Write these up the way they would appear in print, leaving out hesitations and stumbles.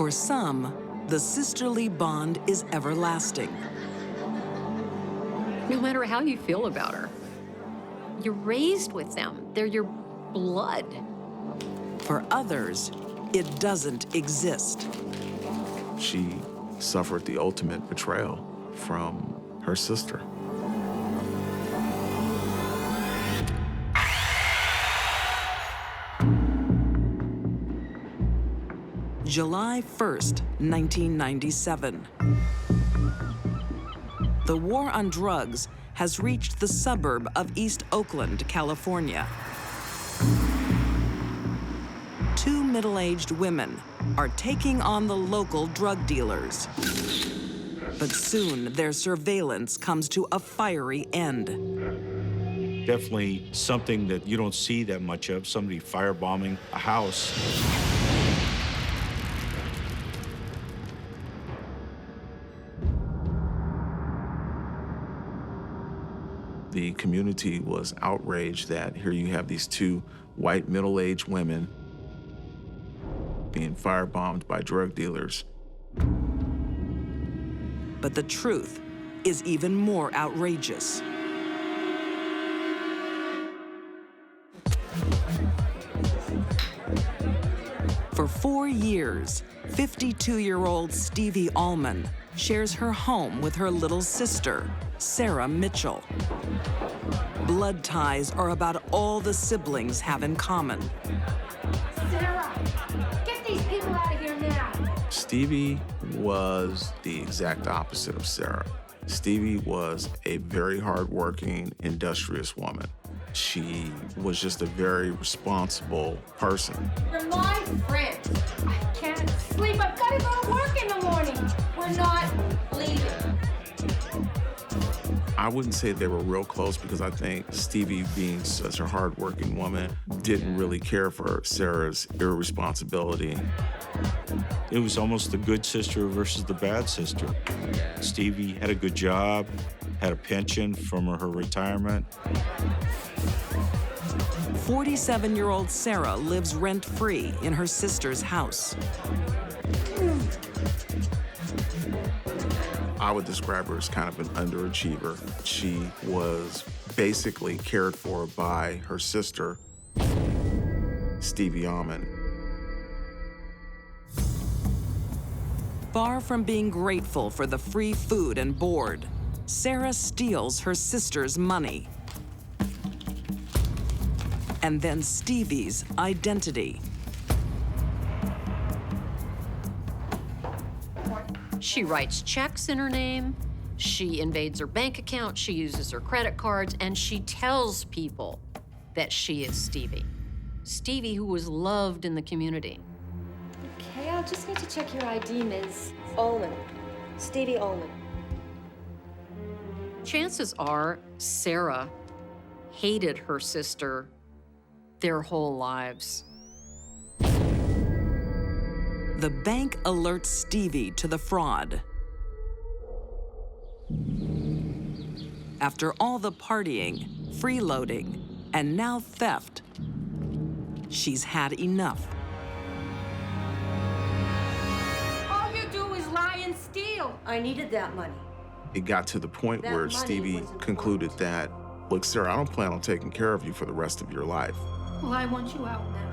For some, the sisterly bond is everlasting. No matter how you feel about her, you're raised with them. They're your blood. For others, it doesn't exist. She suffered the ultimate betrayal from her sister. July 1st, 1997. The war on drugs has reached the suburb of East Oakland, California. Two middle-aged women are taking on the local drug dealers. But soon, their surveillance comes to a fiery end. Definitely something that you don't see that much of, somebody firebombing a house. The community was outraged that here you have these two white middle-aged women being firebombed by drug dealers. But the truth is even more outrageous. For 4 years, 52-year-old Stevie Allman shares her home with her little sister, Sarah Mitchell. Blood ties are about all the siblings have in common. Sarah, get these people out of here now. Stevie was the exact opposite of Sarah. Stevie was a very hardworking, industrious woman. She was just a very responsible person. You're my friend. I can't sleep. I've got to go to work in the morning. We're not leaving. I wouldn't say they were real close because I think Stevie, being such a hardworking woman, didn't really care for Sarah's irresponsibility. It was almost the good sister versus the bad sister. Stevie had a good job, had a pension from her retirement. 47-year-old Sarah lives rent-free in her sister's house. I would describe her as kind of an underachiever. She was basically cared for by her sister, Stevie Allman. Far from being grateful for the free food and board, Sarah steals her sister's money. And then Stevie's identity. She writes checks in her name, she invades her bank account, she uses her credit cards, and she tells people that she is Stevie. Stevie, who was loved in the community. Okay, I'll just need to check your ID, Ms. Allman. Stevie Allman. Chances are Sarah hated her sister their whole lives. The bank alerts Stevie to the fraud. After all the partying, freeloading, and now theft, she's had enough. All you do is lie and steal. I needed that money. It got to the point That where money Stevie was concluded that, look, Sarah, I don't plan on taking care of you for the rest of your life. Well, I want you out now.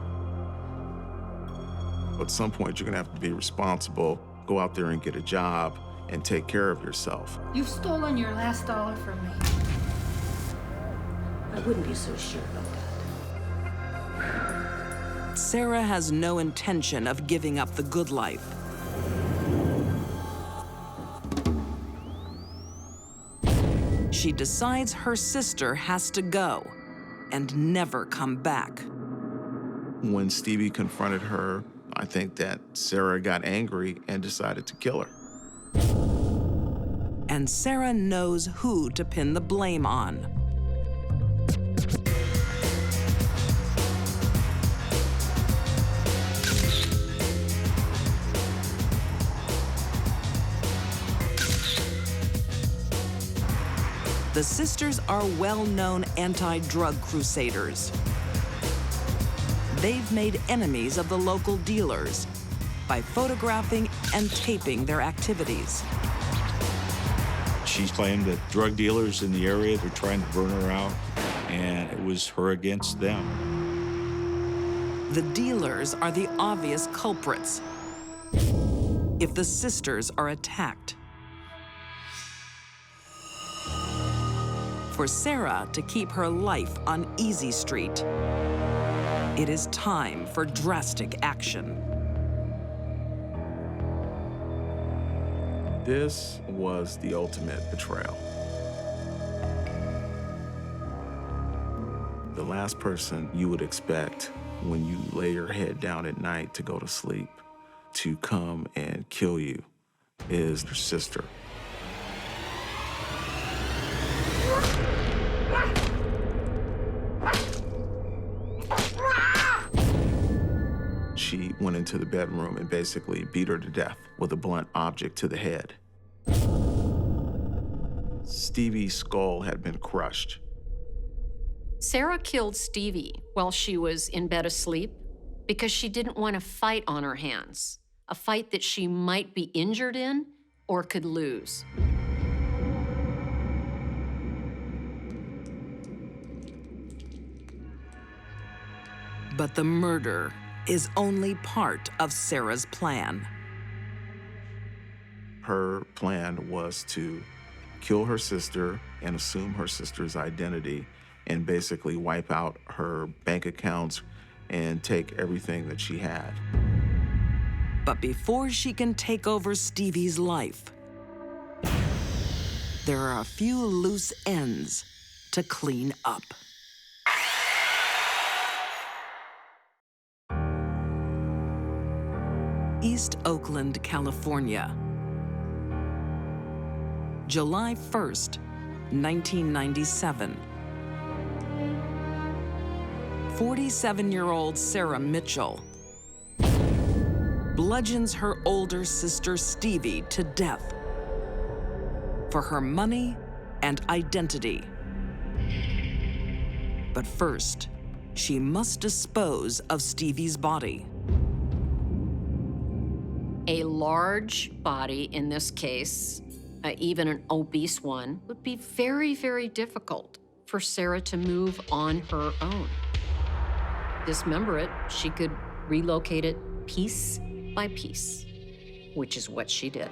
At some point, you're gonna have to be responsible, go out there and get a job, and take care of yourself. You've stolen your last dollar from me. I wouldn't be so sure about that. Sarah has no intention of giving up the good life. She decides her sister has to go and never come back. When Stevie confronted her, I think that Sarah got angry and decided to kill her. And Sarah knows who to pin the blame on. The sisters are well-known anti-drug crusaders. They've made enemies of the local dealers by photographing and taping their activities. She claimed that drug dealers in the area were trying to burn her out, and it was her against them. The dealers are the obvious culprits if the sisters are attacked. For Sarah to keep her life on Easy Street, it is time for drastic action. This was the ultimate betrayal. The last person you would expect when you lay your head down at night to go to sleep to come and kill you is your sister. She went into the bedroom and basically beat her to death with a blunt object to the head. Stevie's skull had been crushed. Sarah killed Stevie while she was in bed asleep because she didn't want to fight on her hands, a fight that she might be injured in or could lose. But the murder is only part of Sarah's plan. Her plan was to kill her sister and assume her sister's identity and basically wipe out her bank accounts and take everything that she had. But before she can take over Stevie's life, there are a few loose ends to clean up. East Oakland, California. July 1st, 1997. 47-year-old Sarah Mitchell bludgeons her older sister Stevie to death for her money and identity. But first, she must dispose of Stevie's body. A large body, in this case, even an obese one, would be very, very difficult for Sarah to move on her own. Dismember it, she could relocate it piece by piece, which is what she did.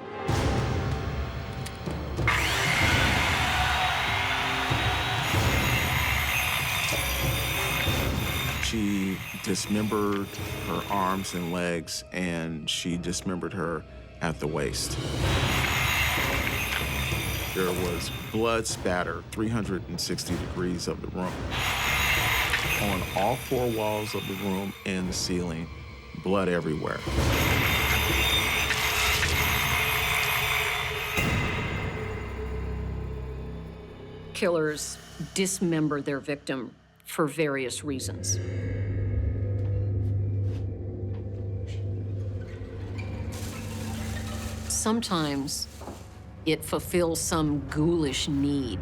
She dismembered her arms and legs, and she dismembered her at the waist. There was blood spatter 360 degrees of the room. On all four walls of the room and the ceiling, blood everywhere. Killers dismember their victim for various reasons. Sometimes it fulfills some ghoulish need.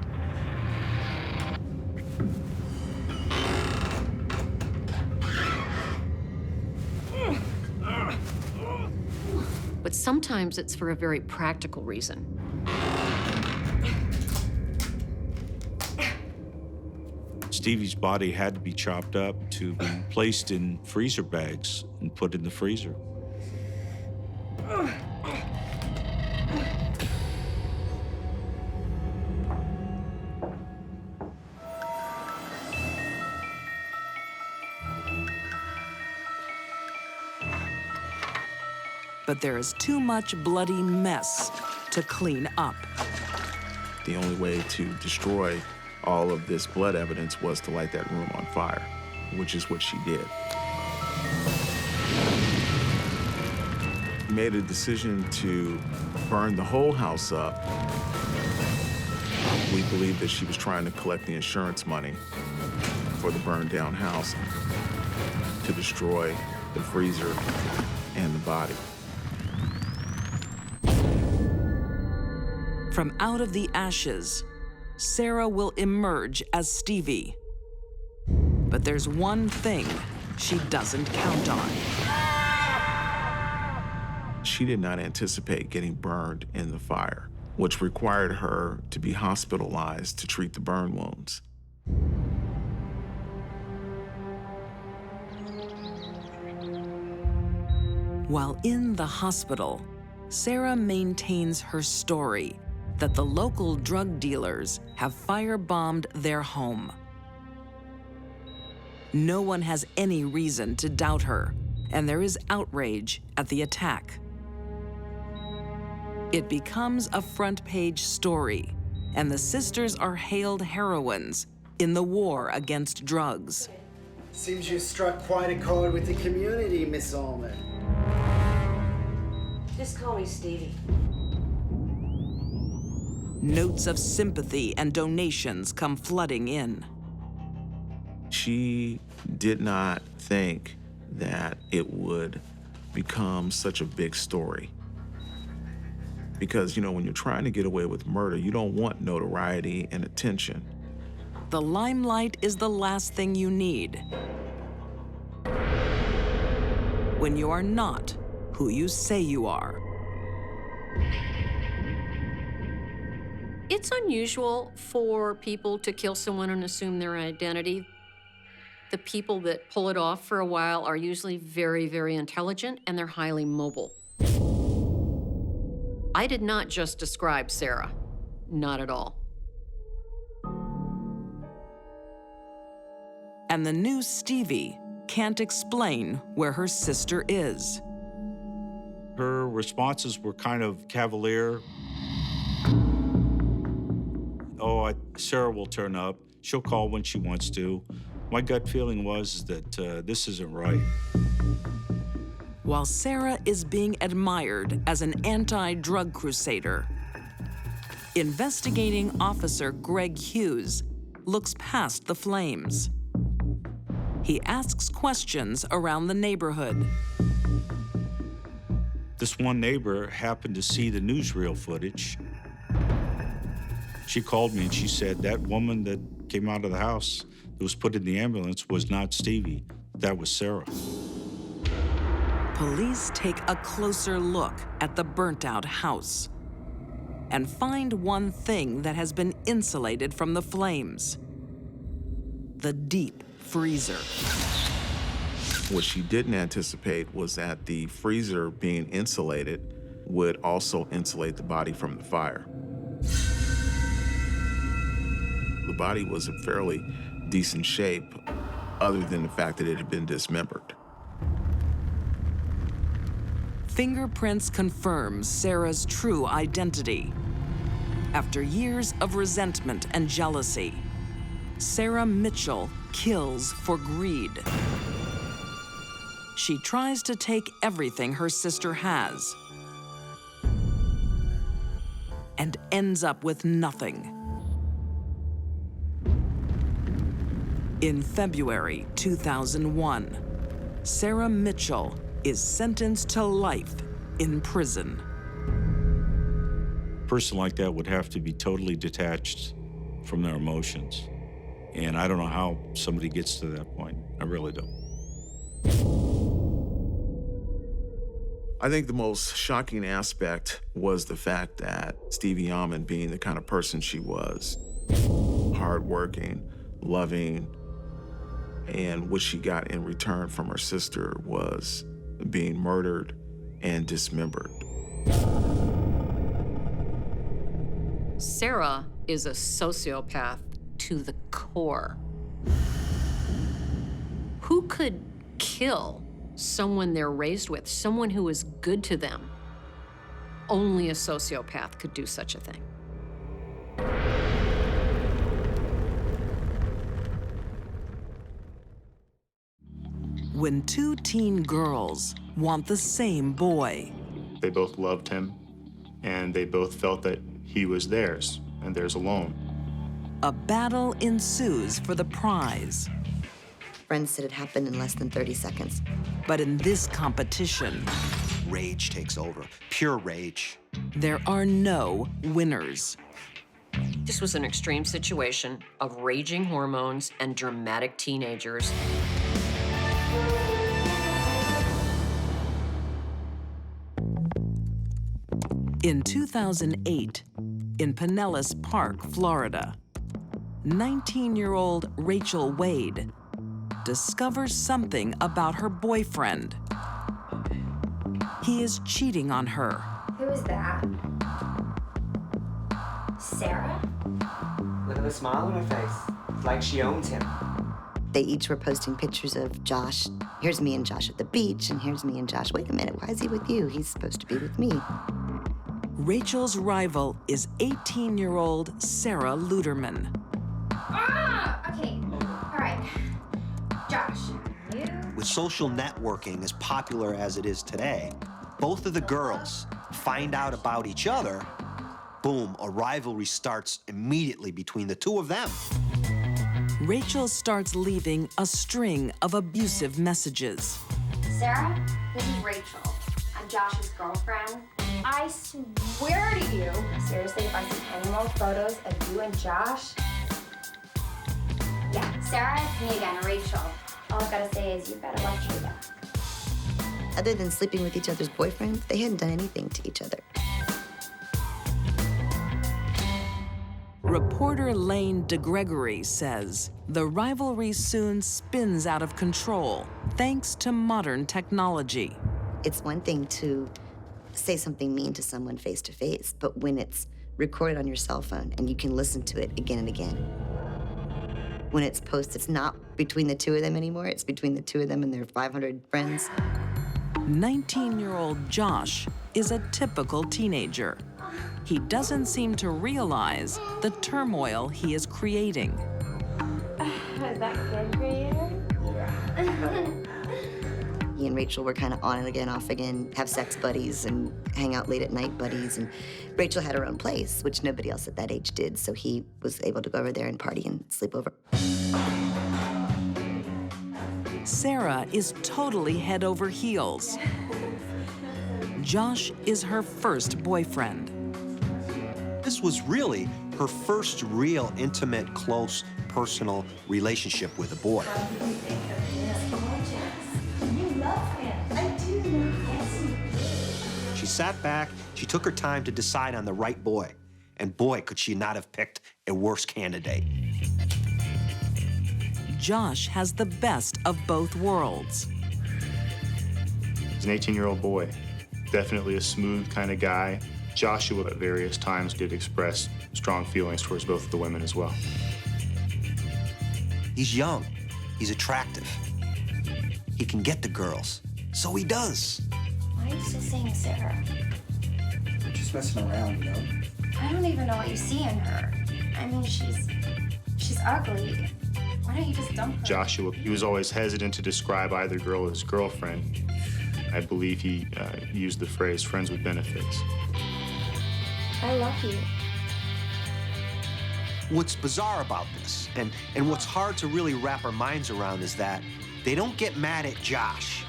But sometimes it's for a very practical reason. Stevie's body had to be chopped up to be placed in freezer bags and put in the freezer. But there is too much bloody mess to clean up. The only way to destroy all of this blood evidence was to light that room on fire, which is what she did. Made a decision to burn the whole house up. We believe that she was trying to collect the insurance money for the burned down house to destroy the freezer and the body. From out of the ashes, Sarah will emerge as Stevie. But there's one thing she doesn't count on. she did not anticipate getting burned in the fire, which required her to be hospitalized to treat the burn wounds. While in the hospital, Sarah maintains her story that the local drug dealers have firebombed their home. No one has any reason to doubt her, and there is outrage at the attack. It becomes a front-page story, and the sisters are hailed heroines in the war against drugs. Seems you struck quite a chord with the community, Miss Ullman. Just call me Stevie. Notes of sympathy and donations come flooding in. She did not think that it would become such a big story. Because, you know, when you're trying to get away with murder, you don't want notoriety and attention. The limelight is the last thing you need when you are not who you say you are. It's unusual for people to kill someone and assume their identity. The people that pull it off for a while are usually very, very intelligent, and they're highly mobile. I did not just describe Sarah, not at all. And the new Stevie can't explain where her sister is. Her responses were kind of cavalier. Oh, Sarah will turn up. She'll call when she wants to. My gut feeling was that this isn't right. While Sarah is being admired as an anti-drug crusader, investigating officer Greg Hughes looks past the flames. He asks questions around the neighborhood. This one neighbor happened to see the newsreel footage. She called me and she said that woman that came out of the house that was put in the ambulance was not Stevie. That was Sarah. Police take a closer look at the burnt-out house and find one thing that has been insulated from the flames: the deep freezer. What she didn't anticipate was that the freezer being insulated would also insulate the body from the fire. The body was in fairly decent shape, other than the fact that it had been dismembered. Fingerprints confirm Sarah's true identity. After years of resentment and jealousy, Sarah Mitchell kills for greed. She tries to take everything her sister has and ends up with nothing. In February 2001, Sarah Mitchell is sentenced to life in prison. A person like that would have to be totally detached from their emotions. And I don't know how somebody gets to that point. I really don't. I think the most shocking aspect was the fact that Stevie Ullman, being the kind of person she was, hardworking, loving, and what she got in return from her sister was being murdered and dismembered. Sarah is a sociopath to the core. Who could kill someone they're raised with, someone who is good to them? Only a sociopath could do such a thing. When two teen girls want the same boy, They both loved him, and they both felt that he was theirs, and theirs alone. a battle ensues for the prize. Friends said it happened in less than 30 seconds. But in this competition, Rage takes over, pure rage. there are no winners. This was an extreme situation of raging hormones and dramatic teenagers. In 2008, in Pinellas Park, Florida, 19-year-old Rachel Wade discovers something about her boyfriend. He is cheating on her. Who is that? Sarah? Look at the smile on her face. It's like she owns him. They each were posting pictures of Josh. Here's me and Josh at the beach, and here's me and Josh. Wait a minute, why is he with you? He's supposed to be with me. Rachel's rival is 18-year-old Sarah Luderman. Okay. All right. Josh, you... With social networking as popular as it is today, both of the girls find out about each other. Boom, a rivalry starts immediately between the two of them. Rachel starts leaving a string of abusive messages. Sarah, this is Rachel. I'm Josh's girlfriend. I swear to you, seriously, if I see any more photos of you and Josh... Yeah, Sarah, it's me again, Rachel. All I've got to say is you better watch your back. Other than sleeping with each other's boyfriends, they hadn't done anything to each other. Reporter Lane DeGregory says the rivalry soon spins out of control thanks to modern technology. It's one thing to say something mean to someone face to face, but when it's recorded on your cell phone and you can listen to it again and again. When it's posted, it's not between the two of them anymore, it's between the two of them and their 500 friends. 19-year-old Josh is a typical teenager. He doesn't seem to realize the turmoil he is creating. Is that good for you? Yeah. He and Rachel were kind of on and again, off again, have sex buddies and hang out late at night buddies. And Rachel had her own place, which nobody else at that age did, so he was able to go over there and party and sleep over. Sarah is totally head over heels. Josh is her first boyfriend. This was really her first real intimate, close, personal relationship with a boy. She sat back, she took her time to decide on the right boy. And boy, could she not have picked a worse candidate. Josh has the best of both worlds. He's an 18-year-old boy, definitely a smooth kind of guy. Joshua at various times did express strong feelings towards both of the women as well. He's young, he's attractive. He can get the girls, so he does. Why are you still saying Sarah? We're just messing around, you know? I don't even know what you see in her. I mean, she's ugly. Why don't you just dump her? Joshua, he was always hesitant to describe either girl as girlfriend. I believe he used the phrase friends with benefits. I love you. What's bizarre about this, and what's hard to really wrap our minds around, is that they don't get mad at Josh.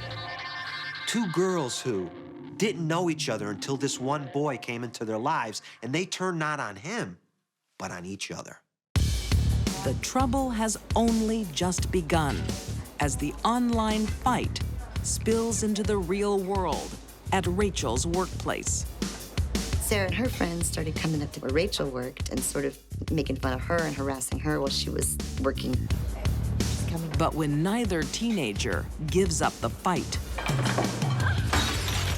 Two girls who didn't know each other until this one boy came into their lives, and they turned not on him, but on each other. The trouble has only just begun as the online fight spills into the real world at Rachel's workplace. Sarah and her friends started coming up to where Rachel worked and sort of making fun of her and harassing her while she was working. But when neither teenager gives up the fight,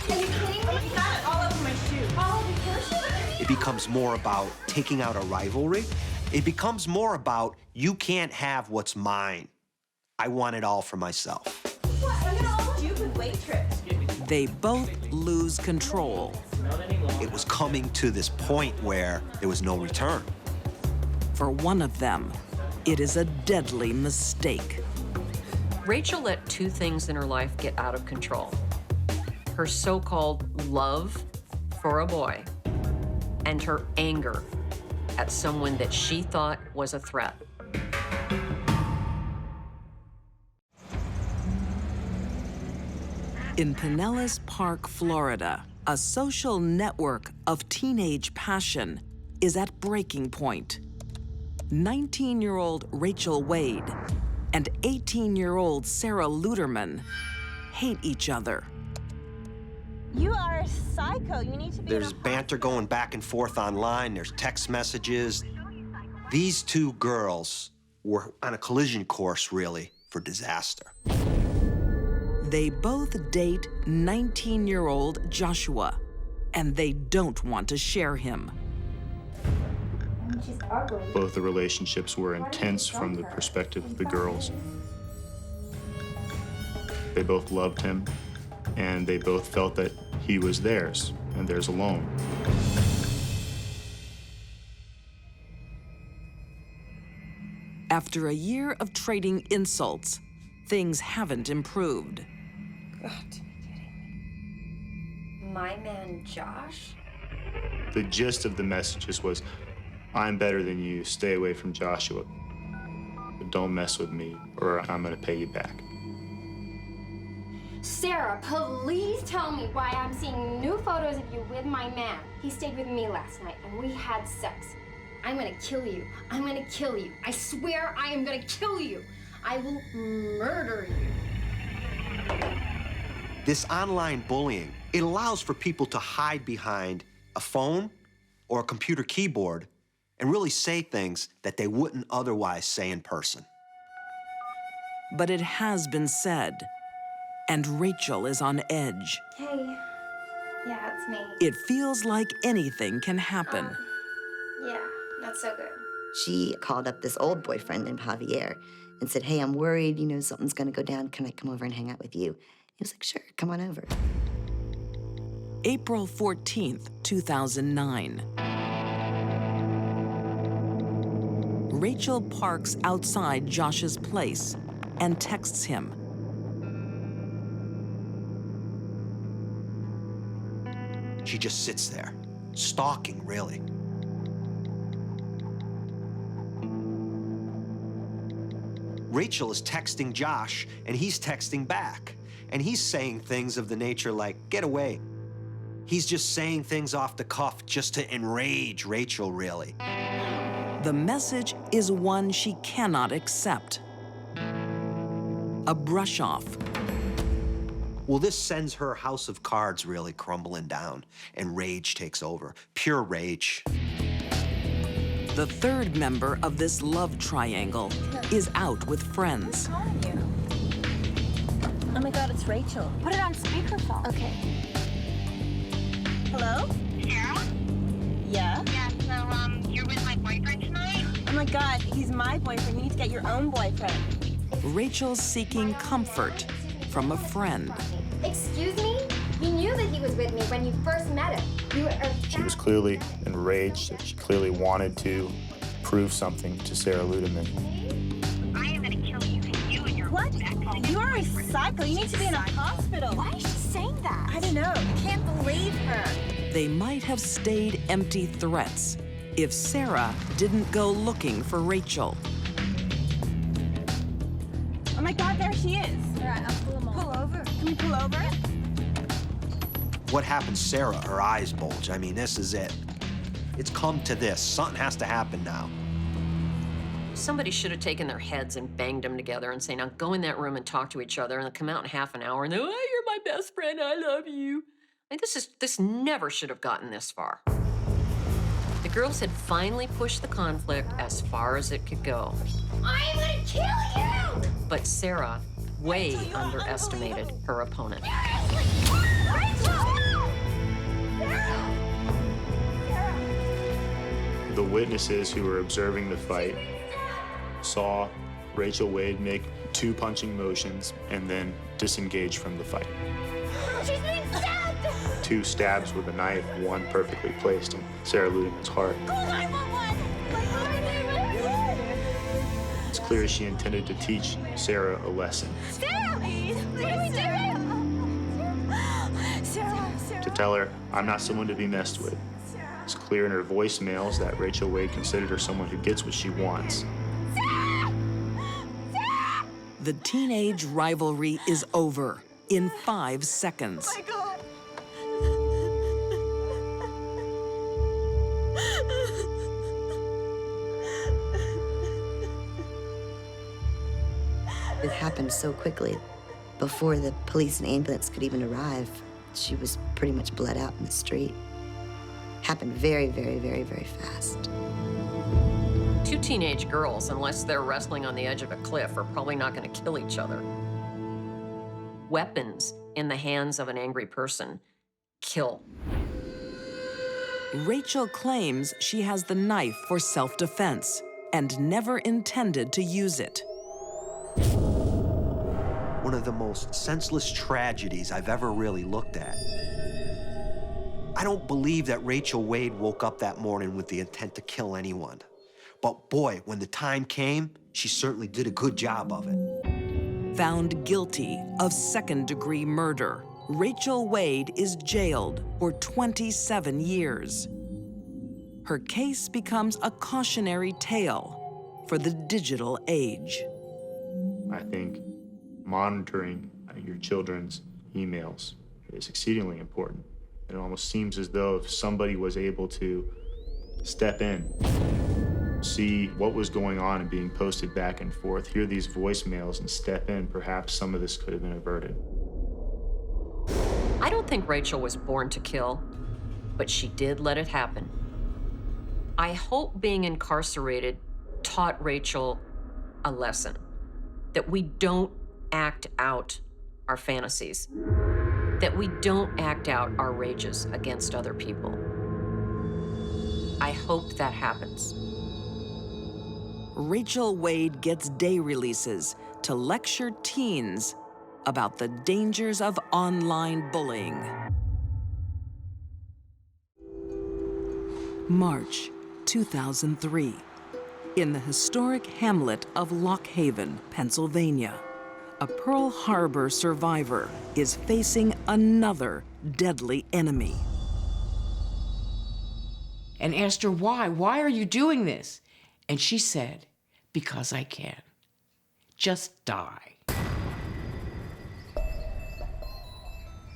Are you kidding me? You got it all over my shoe. All over your shoe? It becomes more about taking out a rivalry. It becomes more about, you can't have what's mine. I want it all for myself. What? Look at all stupid waitress. they both lose control. It was coming to this point where there was no return. For one of them, it is a deadly mistake. Rachel let two things in her life get out of control. Her so-called love for a boy and her anger at someone that she thought was a threat. In Pinellas Park, Florida, a social network of teenage passion is at breaking point. 19-year-old Rachel Wade and 18-year-old Sarah Luderman hate each other. You are a psycho. You need to be. There's banter going back and forth online. There's text messages. These two girls were on a collision course, really, for disaster. They both date 19-year-old Joshua, and they don't want to share him. She's ugly. Both the relationships were intense from the perspective of the girls. They both loved him, and they both felt that he was theirs, and theirs alone. After a year of trading insults, things haven't improved. God, to be kidding me. My man, Josh? The gist of the messages was, I'm better than you, stay away from Joshua. Don't mess with me, or I'm gonna pay you back. Sarah, please tell me why I'm seeing new photos of you with my man. He stayed with me last night and we had sex. I'm gonna kill you. I'm gonna kill you. I swear I am gonna kill you. I will murder you. This online bullying, it allows for people to hide behind a phone or a computer keyboard and really say things that they wouldn't otherwise say in person. But it has been said, and Rachel is on edge. Hey. Yeah, it's me. It feels like anything can happen. Yeah, not so good. She called up this old boyfriend named Javier and said, hey, I'm worried, you know, something's gonna go down. Can I come over and hang out with you? He was like, sure, come on over. April 14th, 2009. Rachel parks outside Josh's place and texts him. She just sits there, stalking, really. Rachel is texting Josh, and he's texting back. And he's saying things of the nature like, get away. He's just saying things off the cuff just to enrage Rachel, really. The message is one she cannot accept. A brush-off. Well, this sends her house of cards really crumbling down, and rage takes over. Pure rage. The third member of this love triangle is out with friends. Oh my God, it's Rachel. Put it on speakerphone. Okay. Hello? Sarah? Yeah? Yeah, so, you're with my boyfriend tonight? Oh my God, he's my boyfriend. You need to get your own boyfriend. Rachel's seeking comfort from a friend. Excuse me? You knew that he was with me when you first met him. She was clearly enraged. She clearly wanted to prove something to Sarah Ludeman. I am gonna kill you, and your What? You are a psycho. You need to be in a hospital. Why is she saying that? I don't know. I can't believe her. They might have stayed empty threats if Sarah didn't go looking for Rachel. Oh my God, there she is. All right, I'll pull him over. Pull over. Can we pull over? What happened, Sarah? Her eyes bulge. I mean, this is it. It's come to this. Something has to happen now. Somebody should have taken their heads and banged them together and say, now go in that room and talk to each other, and they'll come out in half an hour and they're, oh, you're my best friend, I love you. I mean, this never should have gotten this far. The girls had finally pushed the conflict as far as it could go. I'm gonna kill you! But Sarah way underestimated her opponent. The witnesses who were observing the fight saw Rachel Wade make 2 punching motions and then disengage from the fight. She's being stabbed! 2 stabs with a knife, one perfectly placed in Sarah Ludeman's heart. Call 911! It's clear she intended to teach Sarah a lesson. Sarah! Please! What are we doing? Sarah! To tell her, I'm not someone to be messed with. It's clear in her voicemails that Rachel Wade considered her someone who gets what she wants. The teenage rivalry is over in 5 seconds. My God! It happened so quickly. Before the police and ambulance could even arrive, she was pretty much bled out in the street. Happened very, very, very, very fast. Two teenage girls, unless they're wrestling on the edge of a cliff, are probably not going to kill each other. Weapons in the hands of an angry person kill. Rachel claims she has the knife for self-defense and never intended to use it. One of the most senseless tragedies I've ever really looked at. I don't believe that Rachel Wade woke up that morning with the intent to kill anyone. But boy, when the time came, she certainly did a good job of it. Found guilty of second-degree murder, Rachel Wade is jailed for 27 years. Her case becomes a cautionary tale for the digital age. I think monitoring your children's emails is exceedingly important. It almost seems as though if somebody was able to step in, see what was going on and being posted back and forth, hear these voicemails and step in, perhaps some of this could have been averted. I don't think Rachel was born to kill, but she did let it happen. I hope being incarcerated taught Rachel a lesson, that we don't act out our fantasies, that we don't act out our rages against other people. I hope that happens. Rachel Wade gets day releases to lecture teens about the dangers of online bullying. March 2003, in the historic hamlet of Lock Haven, Pennsylvania, a Pearl Harbor survivor is facing another deadly enemy. And asked her why. Why are you doing this? And she said, because I can. Just die.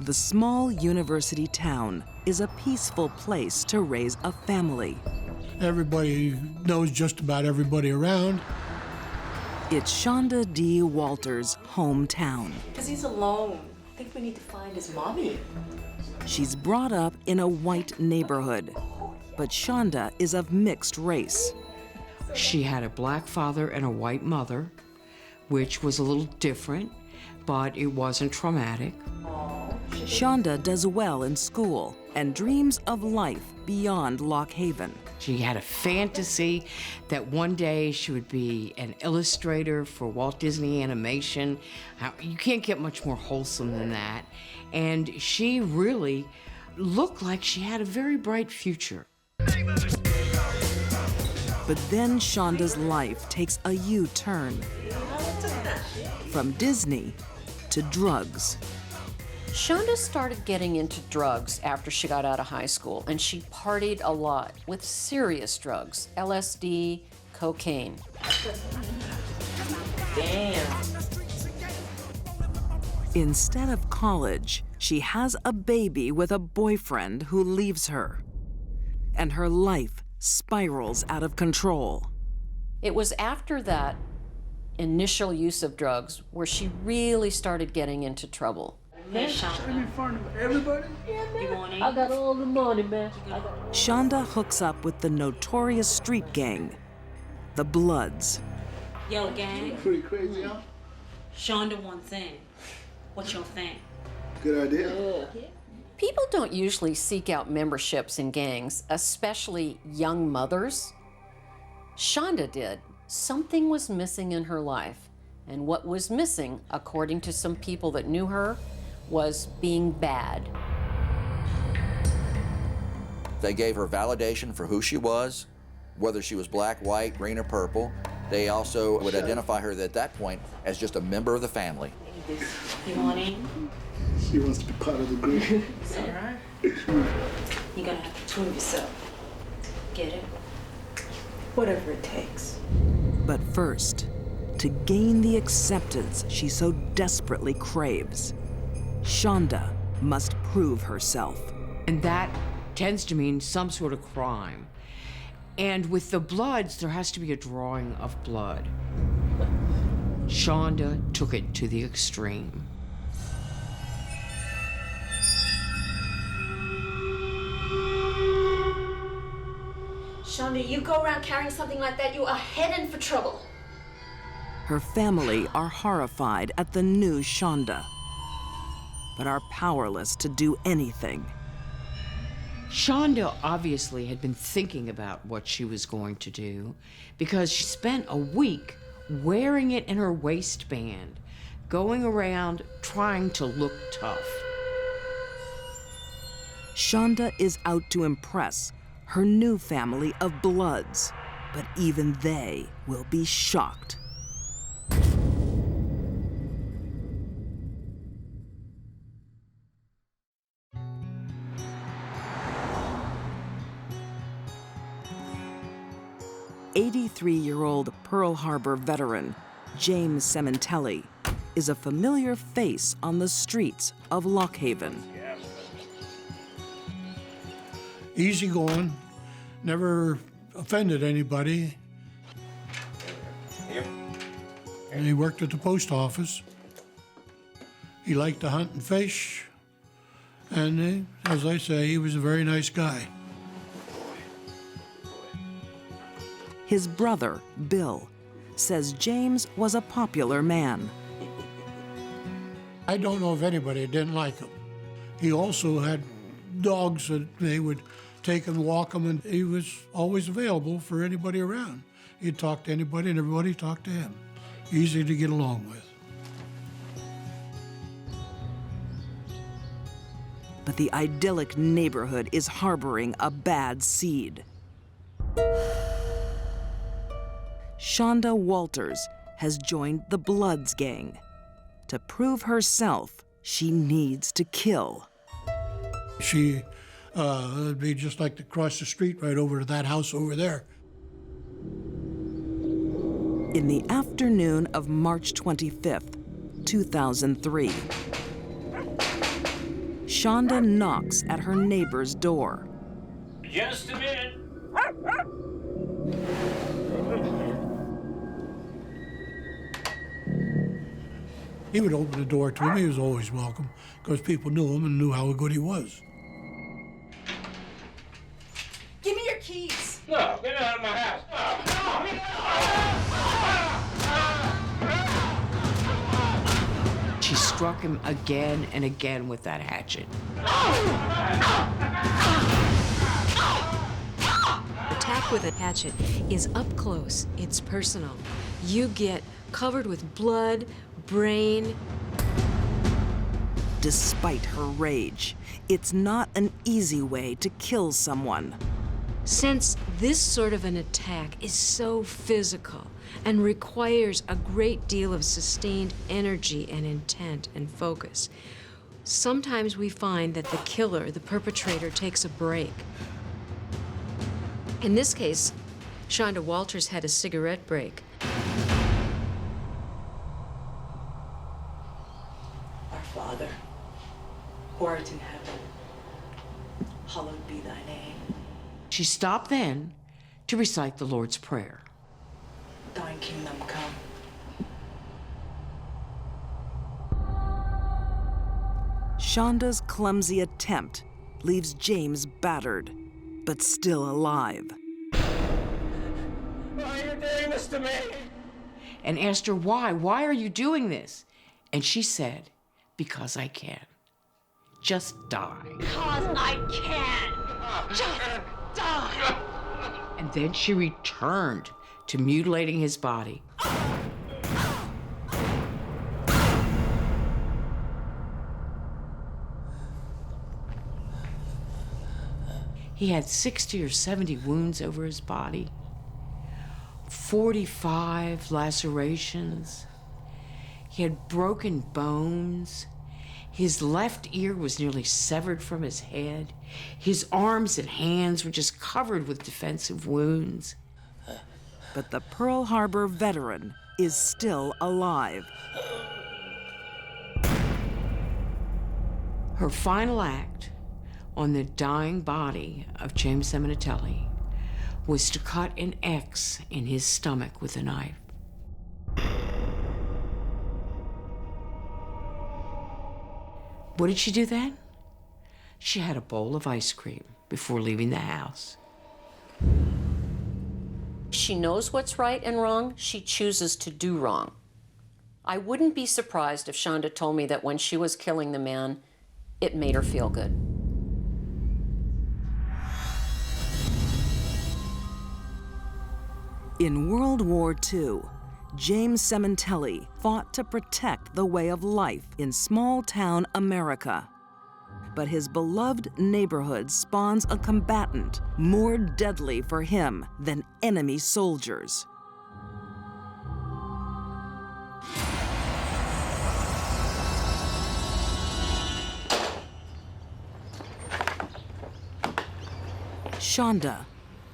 The small university town is a peaceful place to raise a family. Everybody knows just about everybody around. It's Shonda D. Walters' hometown. Because he's alone. I think we need to find his mommy. She's brought up in a white neighborhood, but Shonda is of mixed race. She had a black father and a white mother, which was a little different, but it wasn't traumatic. Shonda does well in school and dreams of life beyond Lock Haven. She had a fantasy that one day she would be an illustrator for Walt Disney Animation. You can't get much more wholesome than that. And she really looked like she had a very bright future. But then Shonda's life takes a U-turn. From Disney to drugs. Shonda started getting into drugs after she got out of high school, and she partied a lot with serious drugs, LSD, cocaine. Damn. Instead of college, she has a baby with a boyfriend who leaves her. And her life spirals out of control. It was after that initial use of drugs where she really started getting into trouble. Hey, Shonda. In front of everybody? You want in? I got all the money, man. Shonda hooks up with the notorious street gang, the Bloods. Yo, gang. Pretty crazy, huh? Shonda one thing. What's your thing? Good idea. Yeah. People don't usually seek out memberships in gangs, especially young mothers. Shonda did. Something was missing in her life. And what was missing, according to some people that knew her, was being bad. They gave her validation for who she was, whether she was black, white, green, or purple. They also would identify her at that point as just a member of the family. You want in? She wants to be part of the group. Is that right? You're gonna have to prove yourself. Get it? Whatever it takes. But first, to gain the acceptance she so desperately craves, Shonda must prove herself. And that tends to mean some sort of crime. And with the Bloods, there has to be a drawing of blood. Shonda took it to the extreme. Shonda, you go around carrying something like that, you are heading for trouble. Her family are horrified at the new Shonda, but are powerless to do anything. Shonda obviously had been thinking about what she was going to do because she spent a week wearing it in her waistband, going around trying to look tough. Shonda is out to impress her new family of Bloods, but even they will be shocked. "83-year-old Pearl Harbor veteran James Cementelli is a familiar face on the streets of Lock Haven. Easygoing, never offended anybody. And he worked at the post office. He liked to hunt and fish. And as I say, he was a very nice guy. His brother, Bill, says James was a popular man. I don't know of anybody that didn't like him. He also had dogs that they would take and walk him, and he was always available for anybody around. He'd talk to anybody, and everybody talked to him. Easy to get along with. But the idyllic neighborhood is harboring a bad seed. Shonda Walters has joined the Bloods gang. To prove herself, she needs to kill. She would be just like to cross the street right over to that house over there. In the afternoon of March 25th, 2003, Shonda knocks at her neighbor's door. Just a minute. He would open the door to him. He was always welcome because people knew him and knew how good he was. Give me your keys. No, get out of my house. She struck him again and again with that hatchet. Attack with a hatchet is up close, it's personal. You get covered with blood, brain. Despite her rage, it's not an easy way to kill someone. Since this sort of an attack is so physical and requires a great deal of sustained energy and intent and focus, sometimes we find that the killer, the perpetrator, takes a break. In this case, Shonda Walters had a cigarette break. Our Father, who art in heaven, hallowed be thy name. She stopped then to recite the Lord's Prayer. Thy kingdom come. Shonda's clumsy attempt leaves James battered, but still alive. Why are you doing this to me? And asked her why. Why are you doing this? And she said, because I can. Just die. Because I can. Just die. And then she returned to mutilating his body. He had 60 or 70 wounds over his body, 45 lacerations. He had broken bones. His left ear was nearly severed from his head. His arms and hands were just covered with defensive wounds. But the Pearl Harbor veteran is still alive. Her final act on the dying body of James Cementelli was to cut an X in his stomach with a knife. What did she do then? She had a bowl of ice cream before leaving the house. She knows what's right and wrong. She chooses to do wrong. I wouldn't be surprised if Shonda told me that when she was killing the man, it made her feel good. In World War II, James Sementelli fought to protect the way of life in small-town America. But his beloved neighborhood spawns a combatant more deadly for him than enemy soldiers. Shonda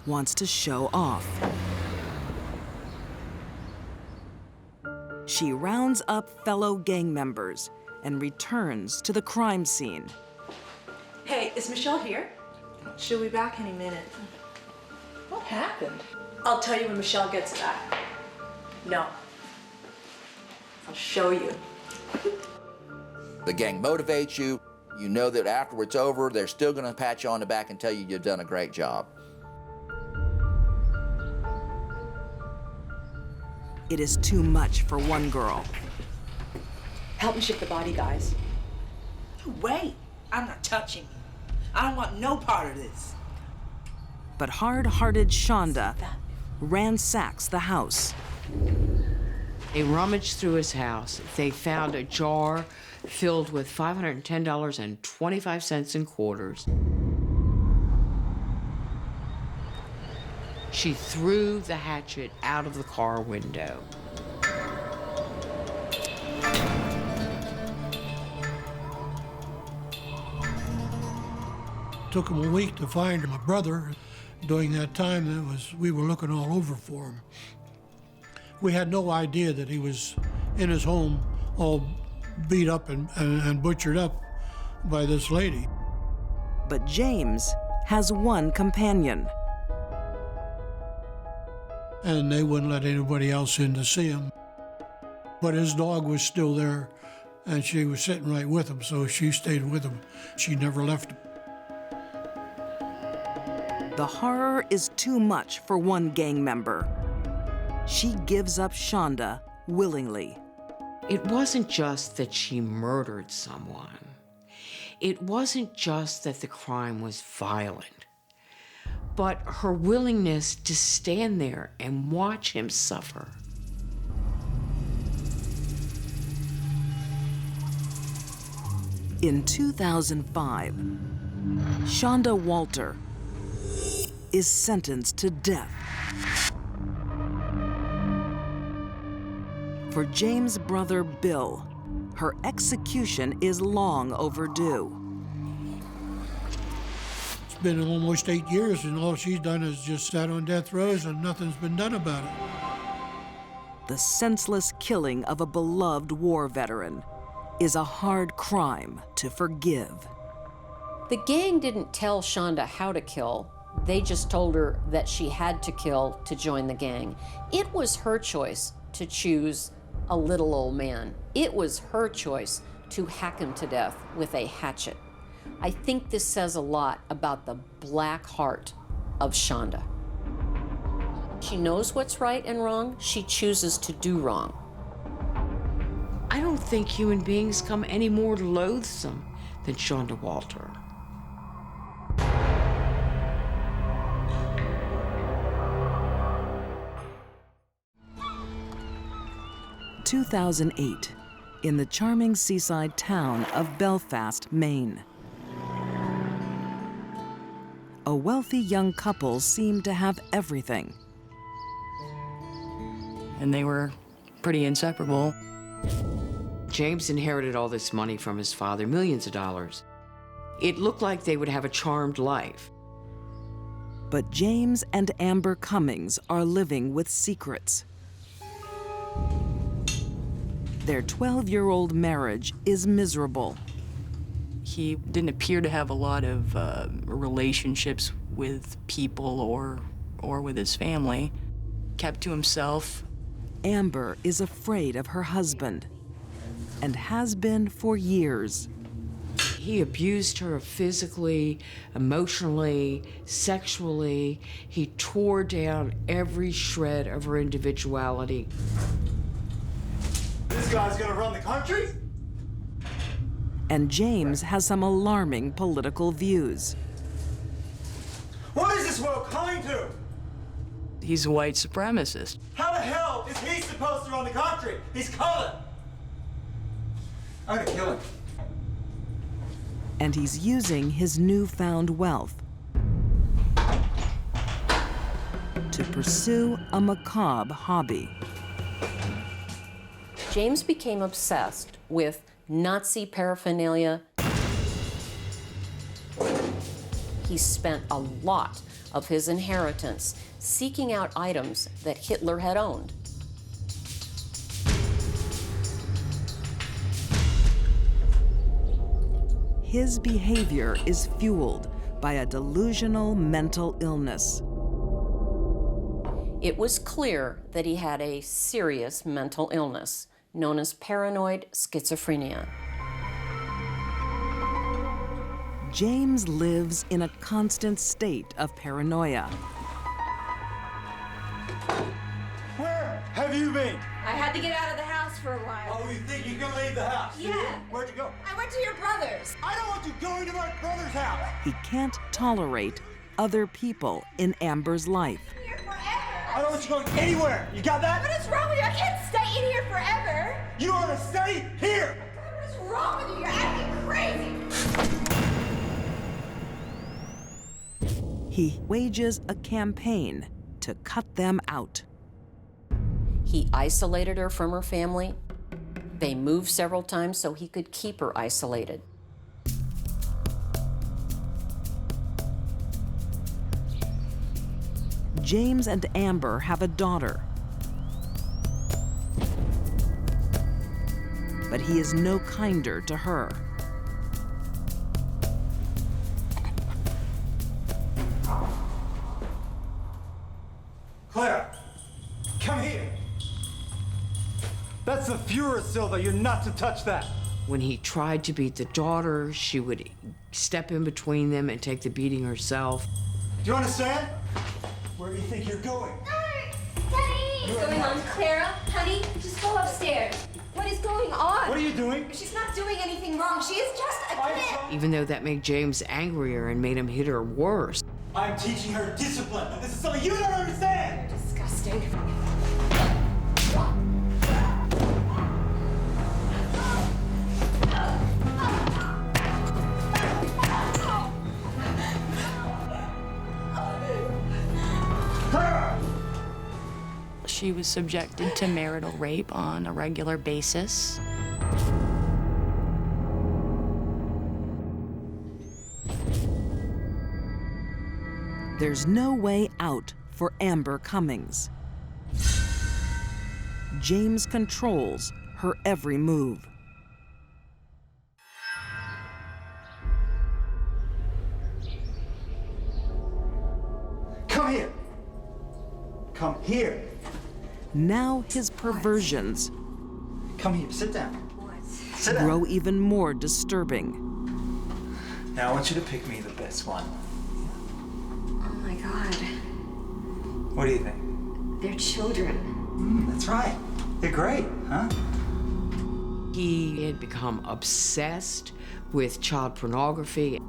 wants to show off. She rounds up fellow gang members and returns to the crime scene. Hey, is Michelle here? She'll be back any minute. What happened? I'll tell you when Michelle gets back. No. I'll show you. The gang motivates you. You know that after it's over, they're still going to pat you on the back and tell you you've done a great job. It is too much for one girl. Help me shift the body, guys. Wait, I'm not touching you. I don't want no part of this. But hard-hearted Shonda ransacks the house. They rummaged through his house. They found a jar filled with $510.25 in quarters. She threw the hatchet out of the car window. Took him a week to find my brother. During that time, we were looking all over for him. We had no idea that he was in his home, all beat up and butchered up by this lady. But James has one companion. And they wouldn't let anybody else in to see him. But his dog was still there, and she was sitting right with him, so she stayed with him. She never left him. The horror is too much for one gang member. She gives up Shonda willingly. It wasn't just that she murdered someone. It wasn't just that the crime was violent, but her willingness to stand there and watch him suffer. In 2005, Shonda Walter is sentenced to death for James' brother Bill. Her execution is long overdue. It's been almost 8 years, and all she's done is just sat on death rows, and nothing's been done about it. The senseless killing of a beloved war veteran is a hard crime to forgive. The gang didn't tell Shonda how to kill. They just told her that she had to kill to join the gang. It was her choice to choose a little old man. It was her choice to hack him to death with a hatchet. I think this says a lot about the black heart of Shonda. She knows what's right and wrong. She chooses to do wrong. I don't think human beings come any more loathsome than Shonda Walter. 2008, in the charming seaside town of Belfast, Maine. A wealthy young couple seemed to have everything. And they were pretty inseparable. James inherited all this money from his father, millions of dollars. It looked like they would have a charmed life. But James and Amber Cummings are living with secrets. Their 12-year-old marriage is miserable. He didn't appear to have a lot of relationships with people or with his family. Kept to himself. Amber is afraid of her husband and has been for years. He abused her physically, emotionally, sexually. He tore down every shred of her individuality. This guy's gonna run the country? And James has some alarming political views. What is this world coming to? He's a white supremacist. How the hell is he supposed to run the country? He's colored. I'm gonna kill him. And he's using his newfound wealth to pursue a macabre hobby. James became obsessed with Nazi paraphernalia. He spent a lot of his inheritance seeking out items that Hitler had owned. His behavior is fueled by a delusional mental illness. It was clear that he had a serious mental illness known as paranoid schizophrenia. James lives in a constant state of paranoia. Where have you been? I had to get out of the house for a while. Oh, you think you can leave the house? Yeah. Where'd you go? I went to your brother's. I don't want you going to my brother's house. He can't tolerate other people in Amber's life. I don't want you going anywhere. You got that? What is wrong with you? I can't stay in here forever. You want to stay here. What is wrong with you? You're acting crazy. He wages a campaign to cut them out. He isolated her from her family. They moved several times so he could keep her isolated. James and Amber have a daughter. But he is no kinder to her. Claire, come here. That's the Fuhrer, Silva. You're not to touch that. When he tried to beat the daughter, she would step in between them and take the beating herself. Do you understand? Where do you think you're going? Honey! What's going on, Clara? Honey, just go upstairs. What is going on? What are you doing? She's not doing anything wrong. She is just a kid. Even though that made James angrier and made him hit her worse. I'm teaching her discipline. This is something you don't understand. You're disgusting. She was subjected to marital rape on a regular basis. There's no way out for Amber Cummings. James controls her every move. Come here. Come here. Now his perversions Come here. Sit down. Sit down. grow even more disturbing. Now I want you to pick me the best one. Oh my God. What do you think? They're children. That's right. They're great, huh? He had become obsessed with child pornography.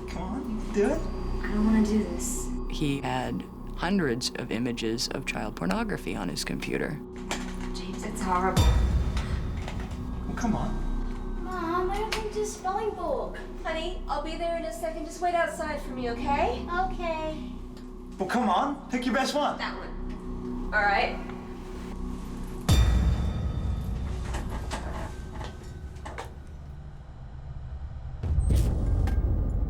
Come on, do it. I don't want to do this. He had hundreds of images of child pornography on his computer. James, it's horrible. Well, come on. Mom, I don't think to spelling book. Honey, I'll be there in a second. Just wait outside for me, okay? Okay. Well, come on. Pick your best one. That one. All right.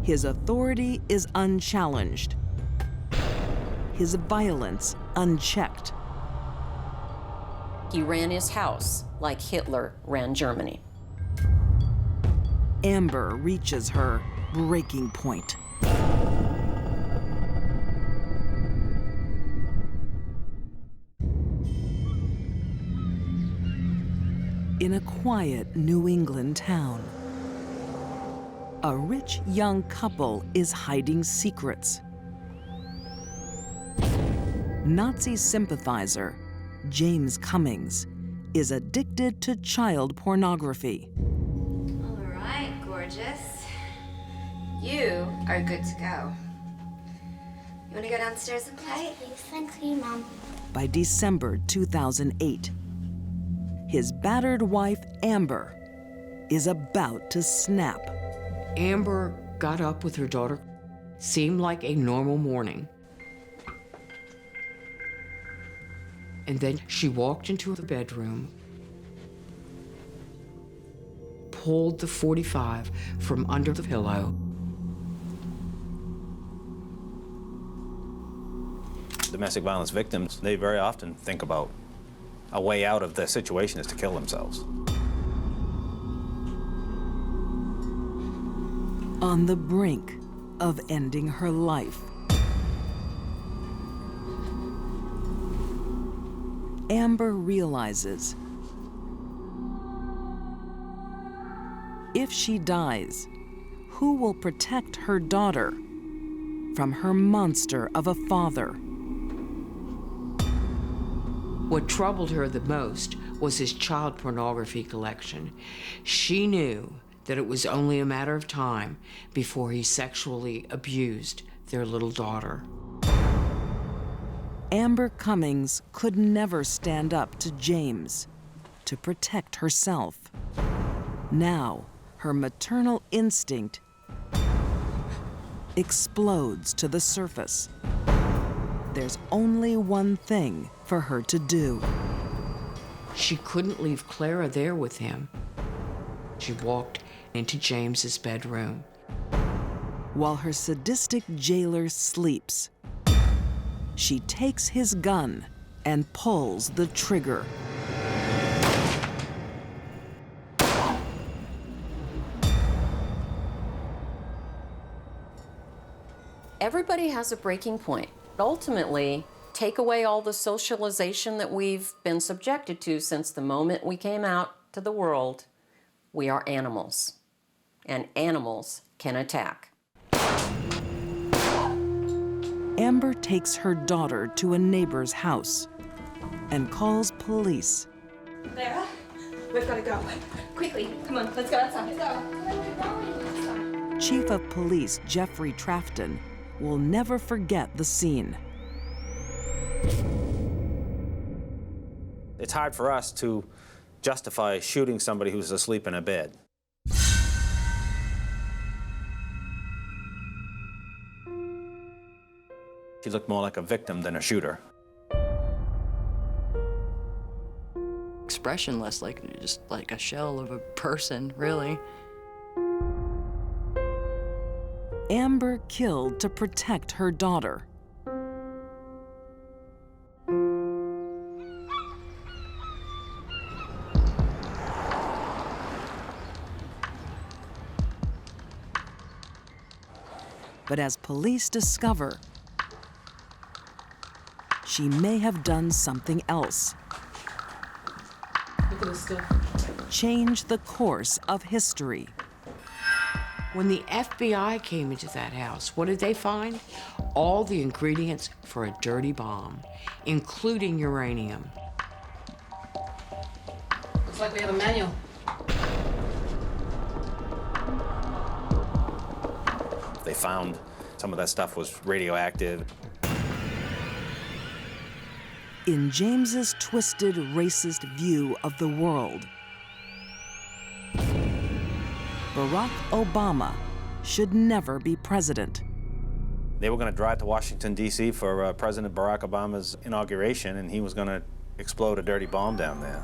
His authority is unchallenged. His violence unchecked. He ran his house like Hitler ran Germany. Amber reaches her breaking point. In a quiet New England town, A rich young couple is hiding secrets. Nazi sympathizer James Cummings is addicted to child pornography. All right, gorgeous. You are good to go. You want to go downstairs and play? Please, thank you, Mom. By December 2008, his battered wife, Amber, is about to snap. Amber got up with her daughter. Seemed like a normal morning. And then she walked into the bedroom, pulled the .45 from under the pillow. Domestic violence victims, they very often think about a way out of the situation is to kill themselves. On the brink of ending her life, Amber realizes if she dies, who will protect her daughter from her monster of a father? What troubled her the most was his child pornography collection. She knew that it was only a matter of time before he sexually abused their little daughter. Amber Cummings could never stand up to James to protect herself. Now, her maternal instinct explodes to the surface. There's only one thing for her to do. She couldn't leave Clara there with him. She walked into James's bedroom. While her sadistic jailer sleeps, she takes his gun and pulls the trigger. Everybody has a breaking point. Ultimately, take away all the socialization that we've been subjected to since the moment we came out to the world. We are animals, and animals can attack. Amber takes her daughter to a neighbor's house and calls police. Clara, we've got to go. Quickly, come on, let's go outside. Let's go. Chief of Police Jeffrey Trafton will never forget the scene. It's hard for us to justify shooting somebody who's asleep in a bed. She looked more like a victim than a shooter. Expressionless, just like a shell of a person, really. Amber killed to protect her daughter. But as police discover, she may have done something else. Look at this stuff. Change the course of history. When the FBI came into that house, what did they find? All the ingredients for a dirty bomb, including uranium. Looks like we have a manual. They found some of that stuff was radioactive. In James's twisted, racist view of the world, Barack Obama should never be president. They were going to drive to Washington, D.C. for President Barack Obama's inauguration, and he was going to explode a dirty bomb down there.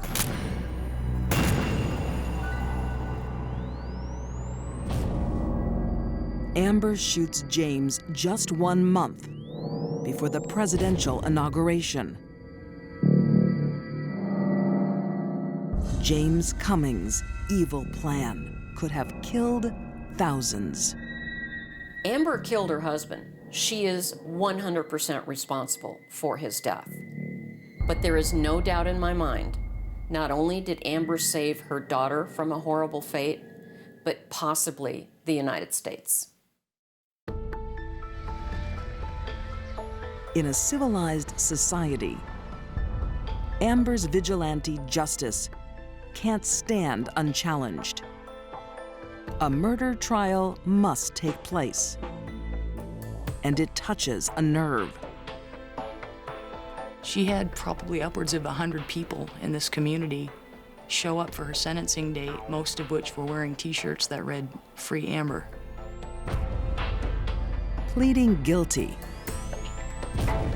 Amber shoots James just 1 month before the presidential inauguration. James Cummings' evil plan could have killed thousands. Amber killed her husband. She is 100% responsible for his death. But there is no doubt in my mind, not only did Amber save her daughter from a horrible fate, but possibly the United States. In a civilized society, Amber's vigilante justice can't stand unchallenged. A murder trial must take place, and it touches a nerve. She had probably upwards of 100 people in this community show up for her sentencing date, most of which were wearing t-shirts that read, "Free Amber." Pleading guilty,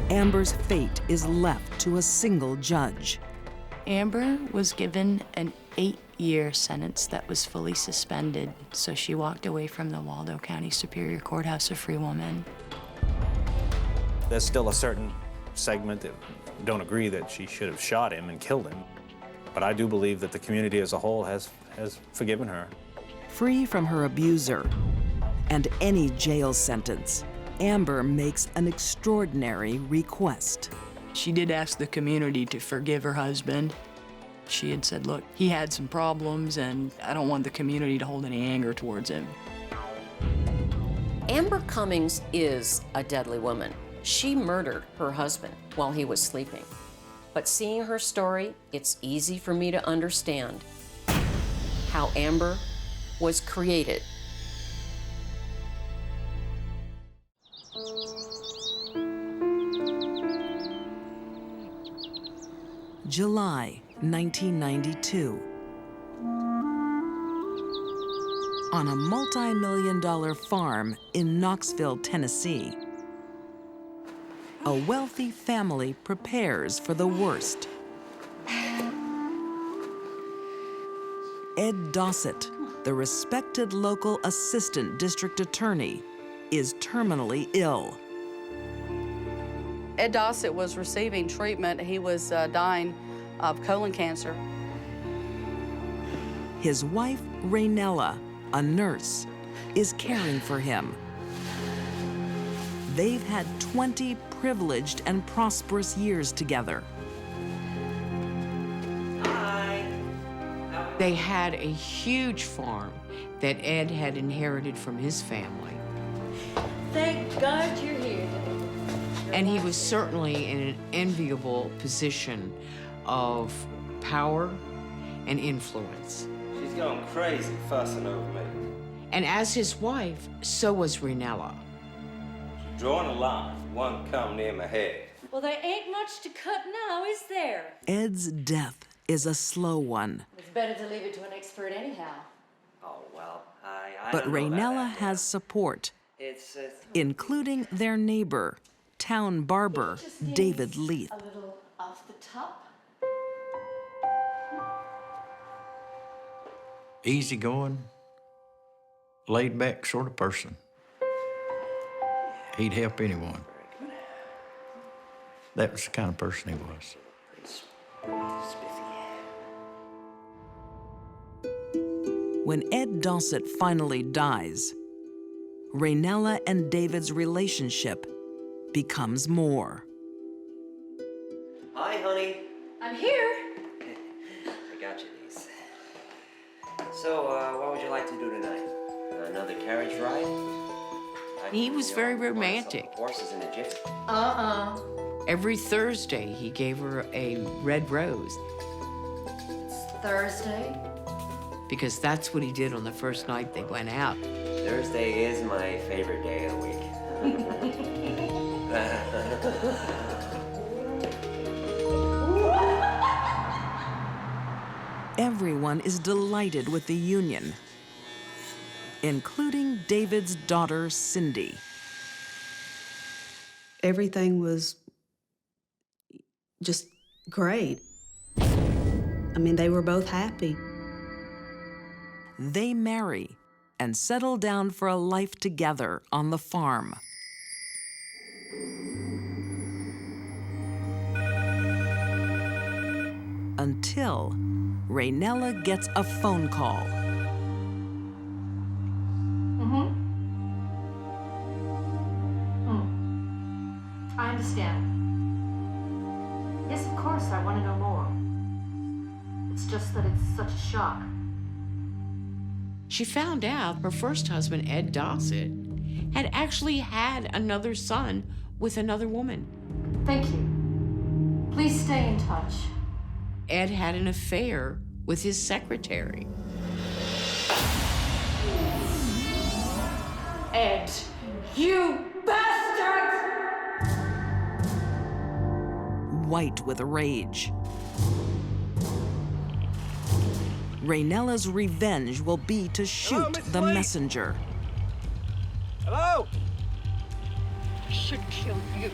Amber's fate is left to a single judge. Amber was given an 8-year sentence that was fully suspended, so she walked away from the Waldo County Superior Courthouse a free woman. There's still a certain segment that don't agree that she should have shot him and killed him. But I do believe that the community as a whole has forgiven her. Free from her abuser and any jail sentence, Amber makes an extraordinary request. She did ask the community to forgive her husband. She had said, look, he had some problems and I don't want the community to hold any anger towards him. Amber Cummings is a deadly woman. She murdered her husband while he was sleeping. But seeing her story, it's easy for me to understand how Amber was created. July 1992. On a multi-million-dollar farm in Knoxville, Tennessee, a wealthy family prepares for the worst. Ed Dossett, the respected local assistant district attorney, is terminally ill. Ed Dossett was receiving treatment. He was dying of colon cancer. His wife, Raynella, a nurse, is caring for him. They've had 20 privileged and prosperous years together. They had a huge farm that Ed had inherited from his family. Thank God you're here. And he was certainly in an enviable position of power and influence. She's going crazy fussing over me. And as his wife, so was Raynella. Drawing a line, one come near my head. Well, there ain't much to cut now, is there? Ed's death is a slow one. It's better to leave it to an expert anyhow. Oh, well, I But don't know about Raynella that. has support, It's including their neighbor, town barber David Leith. A little off the top. Easygoing, laid-back sort of person. He'd help anyone. That was the kind of person he was. When Ed Dossett finally dies, Raynella and David's relationship becomes more. Hi, honey. I'm here. I got you these. So, what would you like to do tonight? Another carriage ride? He was very romantic. Horses in a jiffy. Every Thursday, he gave her a red rose Thursday. because that's what he did on the first night they went out. Thursday is my favorite day of the week. Everyone is delighted with the union, including David's daughter, Cindy. Everything was just great. I mean, they were both happy. They marry and settle down for a life together on the farm. Until Raynella gets a phone call. I understand. Yes, of course, I want to know more. It's just that it's such a shock. She found out her first husband, Ed Dossett, had actually had another son with another woman. Thank you. Please stay in touch. Ed had an affair with his secretary. Ed, you bastard! White with rage. Raynella's revenge will be to shoot the messenger. Hello? I should kill you.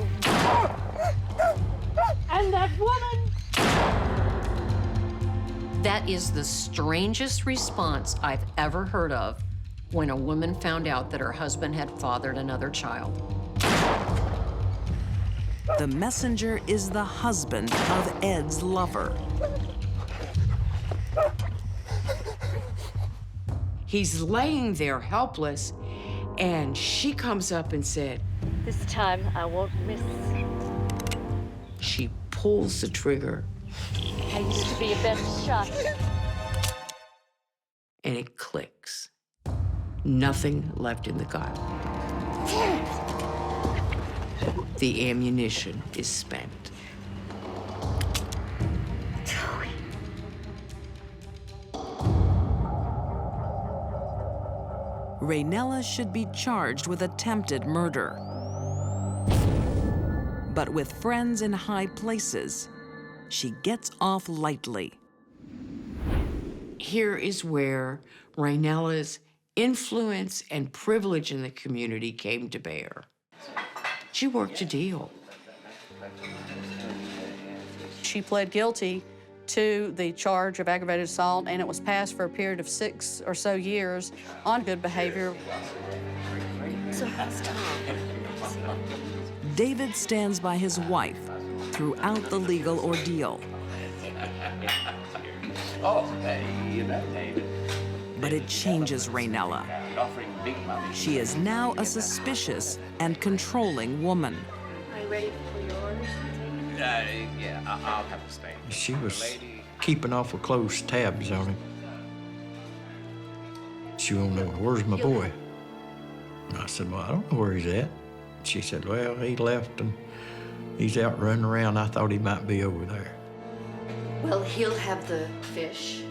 And that woman! That is the strangest response I've ever heard of when a woman found out that her husband had fathered another child. The messenger is the husband of Ed's lover. He's laying there helpless, and she comes up and said, This time I won't miss. she pulls the trigger, I used to be a better shot. and it clicks. Nothing left in the gun. The ammunition is spent. Raynella should be charged with attempted murder. But with friends in high places, she gets off lightly. Here is where Raynella's influence and privilege in the community came to bear. She worked a deal. She pled guilty to the charge of aggravated assault, and it was passed for a period of 6 or so years on good behavior. So how's Tom? David stands by his wife throughout the legal ordeal. Oh, hey, you know, David. But it changes Raynella. Offering big money. She is now a suspicious and controlling woman. Are you ready for your orders? Yeah, I'll have to stay. She was keeping awful close tabs on him. She won't know, where's my boy? And I said, well, I don't know where he's at. She said, well, he left and he's out running around. I thought he might be over there. Well, he'll have the fish,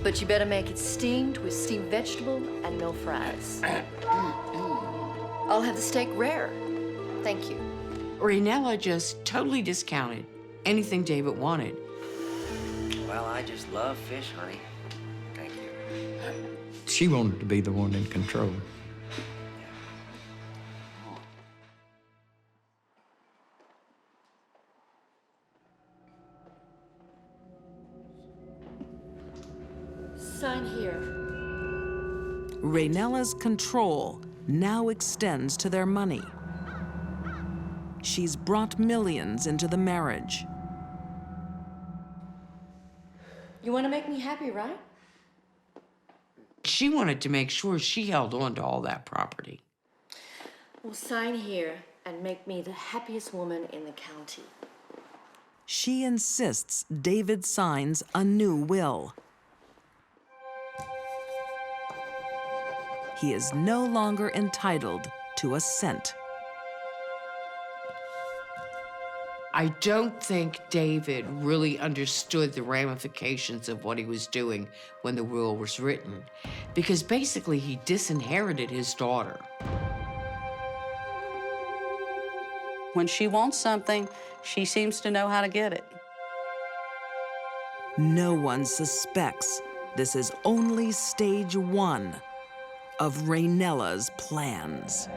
but you better make it steamed with steamed vegetable and no fries. I'll have the steak rare. Thank you. Raynella just totally discounted anything David wanted. Well, I just love fish, honey. Thank you. She wanted to be the one in control. Sign here. Raynella's control now extends to their money. She's brought millions into the marriage. You want to make me happy, right? She wanted to make sure she held on to all that property. Well, sign here and make me the happiest woman in the county. She insists David signs a new will. He is no longer entitled to a cent. I don't think David really understood the ramifications of what he was doing when the will was written, because basically he disinherited his daughter. When she wants something, she seems to know how to get it. No one suspects this is only stage one of Raynella's plans.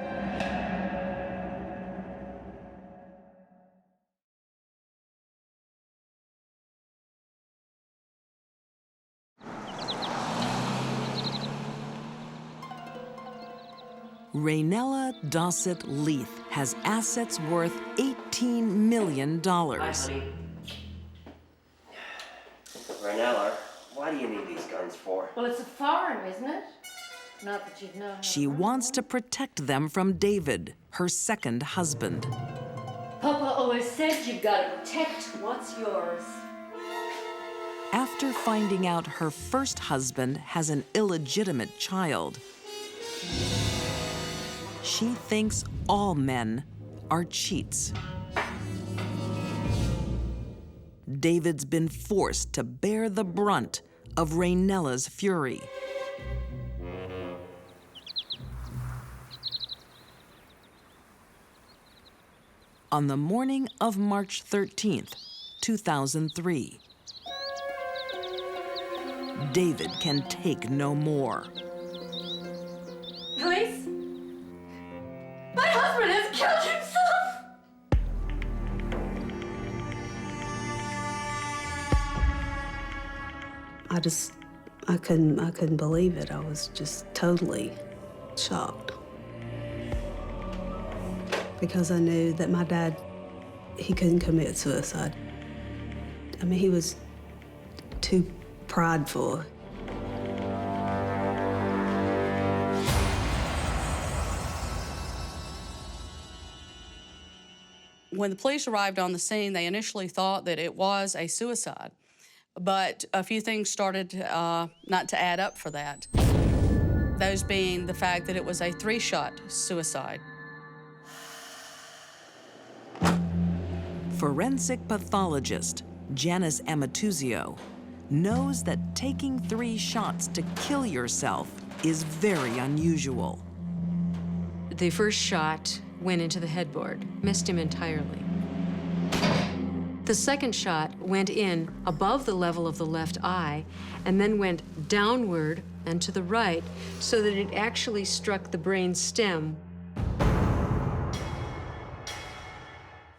Raynella Dossett Leith has assets worth $18 million. Hi, honey. Raynella, why do you need these guns for? Well, it's a farm, isn't it? Not that you'd know. She wants to protect them from David, her second husband. Papa always said you've got to protect what's yours. After finding out her first husband has an illegitimate child, she thinks all men are cheats. David's been forced to bear the brunt of Raynella's fury. On the morning of March 13th, 2003, David can take no more. Police? My husband has killed himself! I couldn't believe it. I was just totally shocked. Because I knew that my dad, he couldn't commit suicide. I mean, he was too prideful. When the police arrived on the scene, they initially thought that it was a suicide, but a few things started not to add up for that. Those being the fact that it was a 3-shot suicide. Forensic pathologist Janis Amatuzio knows that taking 3 shots to kill yourself is very unusual. The first shot went into the headboard, missed him entirely. The second shot went in above the level of the left eye and then went downward and to the right so that it actually struck the brain stem.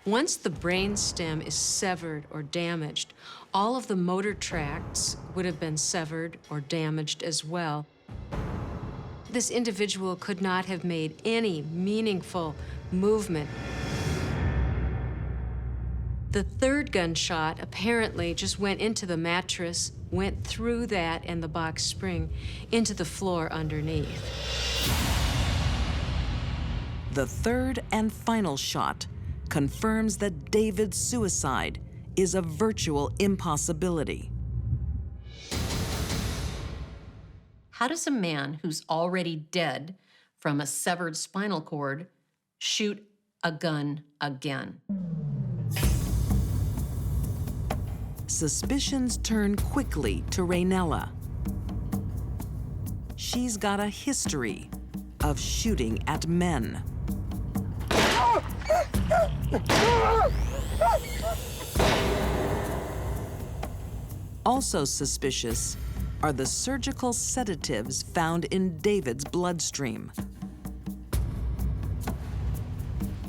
Once the brain stem is severed or damaged, all of the motor tracts would have been severed or damaged as well. This individual could not have made any meaningful movement. The third gunshot apparently just went into the mattress, went through that and the box spring into the floor underneath. The third and final shot confirms that David's suicide is a virtual impossibility. How does a man who's already dead from a severed spinal cord shoot a gun again? Suspicions turn quickly to Raynella. She's got a history of shooting at men. Also suspicious are the surgical sedatives found in David's bloodstream.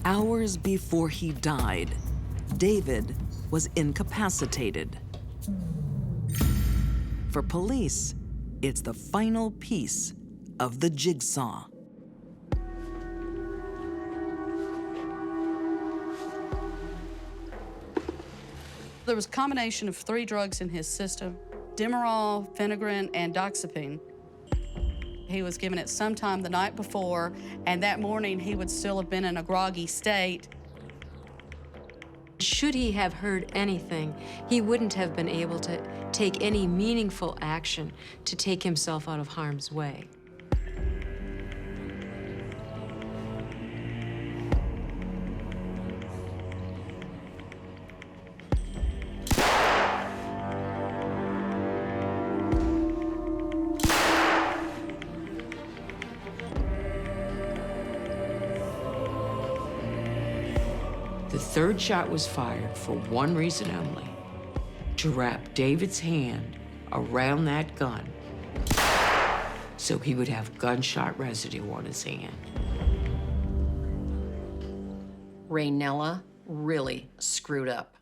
Hours before he died, David was incapacitated. For police, it's the final piece of the jigsaw. There was a combination of 3 drugs in his system: Demerol, Phenergan, and Doxepine. He was given it sometime the night before, and that morning he would still have been in a groggy state. Should he have heard anything, he wouldn't have been able to take any meaningful action to take himself out of harm's way. The third shot was fired for one reason only: to wrap David's hand around that gun so he would have gunshot residue on his hand. Raynella really screwed up.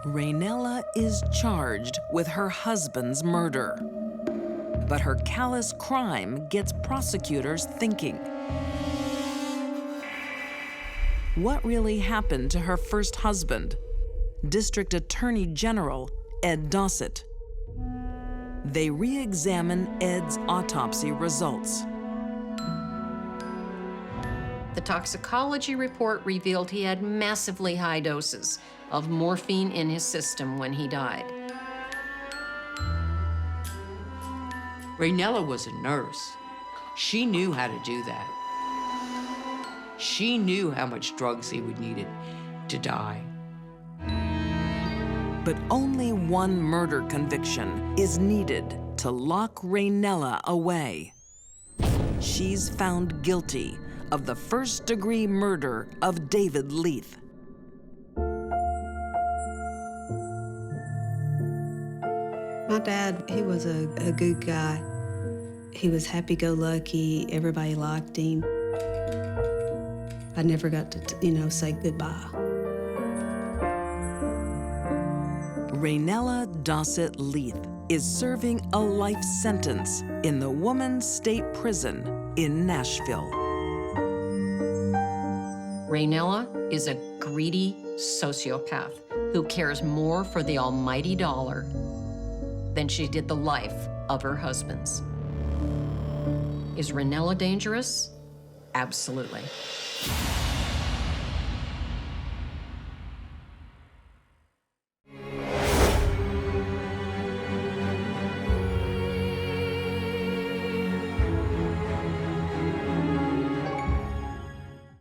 Raynella is charged with her husband's murder. But her callous crime gets prosecutors thinking. What really happened to her first husband, District Attorney General Ed Dossett? They re-examine Ed's autopsy results. The toxicology report revealed he had massively high doses of morphine in his system when he died. Raynella was a nurse. She knew how to do that. She knew how much drugs he would need to die. But only one murder conviction is needed to lock Raynella away. She's found guilty of the first-degree murder of David Leith. My dad, he was a good guy. He was happy-go-lucky. Everybody liked him. I never got to, say goodbye. Raynella Dossett Leith is serving a life sentence in the Woman's State Prison in Nashville. Raynella is a greedy sociopath who cares more for the almighty dollar than she did the life of her husbands. Is Raynella dangerous? Absolutely.